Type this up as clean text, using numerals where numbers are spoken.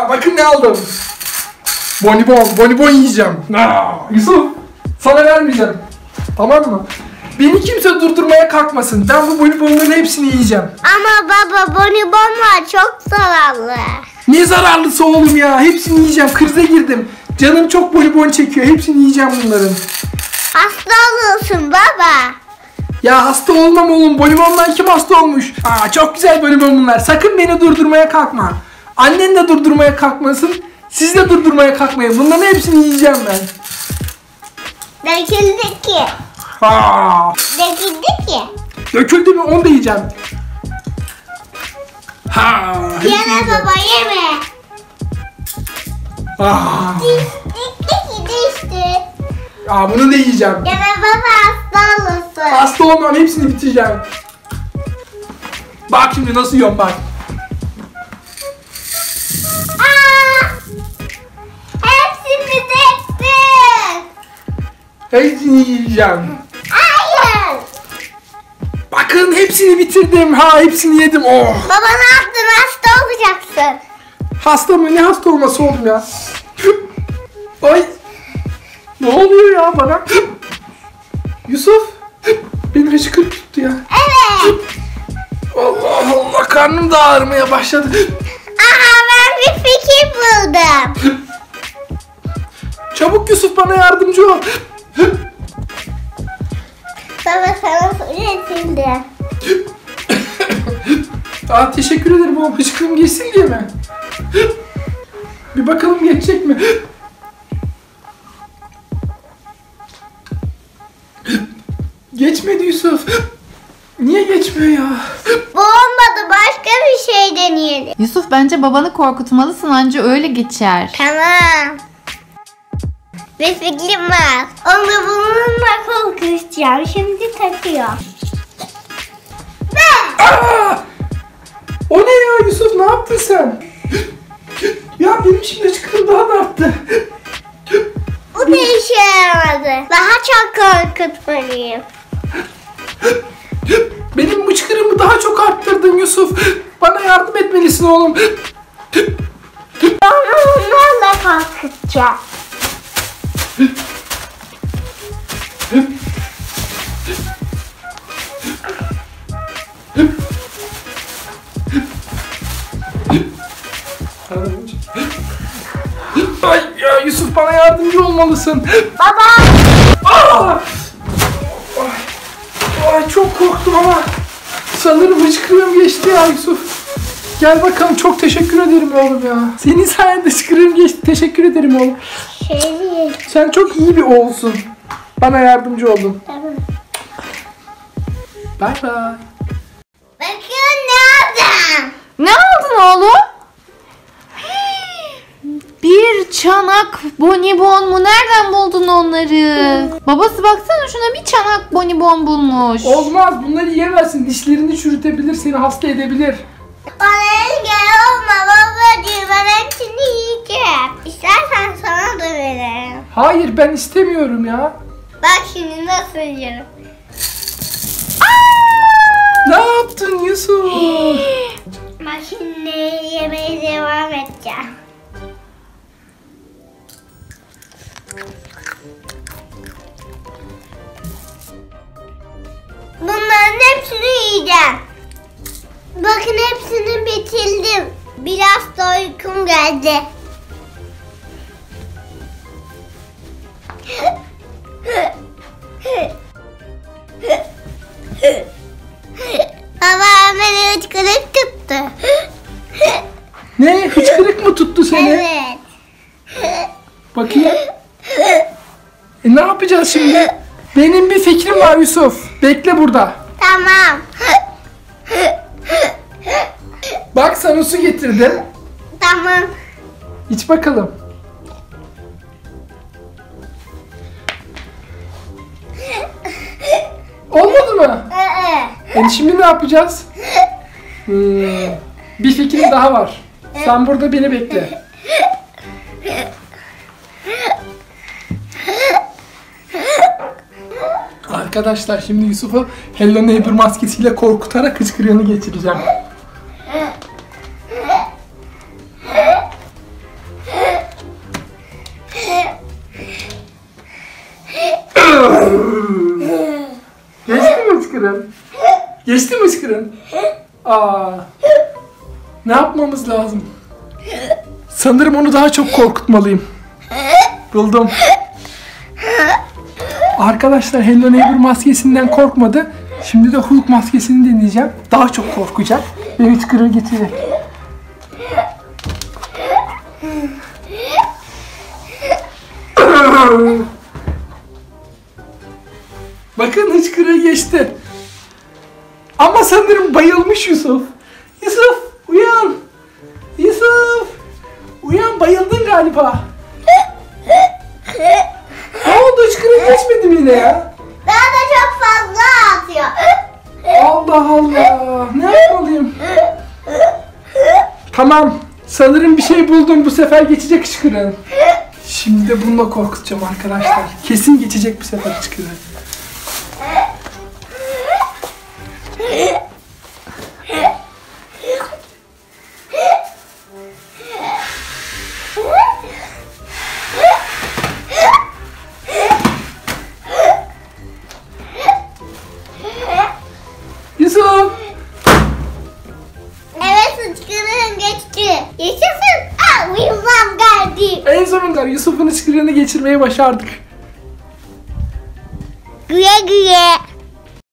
Bakın ne aldım. Bonibon yiyeceğim. Yusuf, sana vermeyeceğim. Tamam mı? Beni kimse durdurmaya kalkmasın. Ben bu bonibonların hepsini yiyeceğim. Ama baba bonibonlar çok zararlı. Ne zararlısı oğlum ya? Hepsini yiyeceğim. Krize girdim. Canım çok bonibon çekiyor. Hepsini yiyeceğim bunların. Hasta olursun baba. Ya hasta olmam oğlum. Bonibondan kim hasta olmuş? Çok güzel bonibon bunlar. Sakın beni durdurmaya kalkma. Annen de durdurmaya kalkmasın. Siz de durdurmaya kalkmayın. Bunların hepsini yiyeceğim ben. Döküldü ki. Döküldü ki. Döküldü mü? Onu da yiyeceğim. Yeme baba yeme. Düştü. Bunu da yiyeceğim. Yeme baba hasta olursun. Hasta olmam. Hepsini bitireceğim. Bak şimdi nasıl yiyorum bak. Hepsini döktün. Hepsini yiyeceğim. Hayır. Bakın hepsini bitirdim. Hepsini yedim. Oh. Baba ne yaptın? Hasta olacaksın. Hasta mı? Ne hasta olması oğlum ya? Ay. Ne oluyor ya bana? Yusuf. Benim hıçkırık tuttu ya. Evet. Allah Allah, karnım da ağrımaya başladı. Ben bir fikir buldum. Çabuk Yusuf, bana yardımcı ol. Baba sana üretildi. Teşekkür ederim oğlum, hıçkırığım geçsin diye mi? Bir bakalım geçecek mi? Geçmedi Yusuf. Niye geçmiyor ya? Bu olmadı, başka bir şey deneyelim. Yusuf, bence babanı korkutmalısın, anca öyle geçer. Tamam. Bir fikrim var. Onu bununla korkutacağım. Şimdi takıyor. O ne ya Yusuf, ne yaptın sen? Ya benim şimdi hıçkırığım daha da arttı. Bu da işe yaramadı. Daha çok korkutmalıyım. Benim hıçkırığımı daha çok arttırdın Yusuf. Bana yardım etmelisin oğlum. Onu bunlarla korkutacağım. Ay ya Yusuf, bana yardımcı olmalısın. Baba! Ay çok korktum ama sanırım hıçkırığım geçti ya Yusuf. Gel bakalım, çok teşekkür ederim oğlum ya. Senin sayende hıçkırığım geçti. Teşekkür ederim oğlum. Sen çok iyi bir oğulsun. Bana yardımcı oldun. Tamam. Bye bye. Bakın ne aldım. Ne aldın oğlum? Bir çanak bonibon mu? Nereden buldun onları? Babası baksana şuna, bir çanak bonibon bulmuş. Olmaz, bunları yiyemezsin. Dişlerini çürütebilir, seni hasta edebilir. Bana engel olma babacığım. Ben hepsini yiyeceğim. İstersen sana da veririm. Hayır, ben istemiyorum ya. Bak şimdi nasıl yiyorum. Ne yaptın Yusuf? Bak şimdi yemeye devam edeceğim. Bunların hepsini yiyeceğim. Bakın hepsini bitirdim. Biraz da uykum geldi. Baba beni hıçkırık tuttu. Ne? Hıçkırık mı tuttu seni? Evet. Bakayım. Ne yapacağız şimdi? Benim bir fikrim var Yusuf. Bekle burada. Tamam. Bak, sana su getirdim. Tamam. İç bakalım. Olmadı mı? Şimdi ne yapacağız? Bir fikrim daha var. Sen burada beni bekle. Arkadaşlar, şimdi Yusuf'u Hello Neighbor maskesiyle korkutarak hıçkırığını geçireceğim. hıçkırığın? Aa. Ne yapmamız lazım? Sanırım onu daha çok korkutmalıyım. Buldum. Arkadaşlar Hello Neighbor maskesinden korkmadı. Şimdi de Hulk maskesini deneyeceğim. Daha çok korkacak ve hıçkırığı getirecek. Bakın hıçkırığı geçti. Ama sanırım bayılmış Yusuf. Yusuf uyan. Yusuf. Uyan, bayıldın galiba. Ne oldu, hıçkırığı geçmedi mi yine ya? Daha da çok fazla atıyor. Allah Allah. Ne yapmalıyım? Tamam. Sanırım bir şey buldum. Bu sefer geçecek hıçkırığın. Şimdi de bununla korkutacağım arkadaşlar. Kesin geçecek bu sefer hıçkırığı. Yusuf! Evet, hıçkırığım geçti. Yaşasın. Uyumam geldi. En sonunda Yusuf'un hıçkırığını geçirmeyi başardık. Güye güye.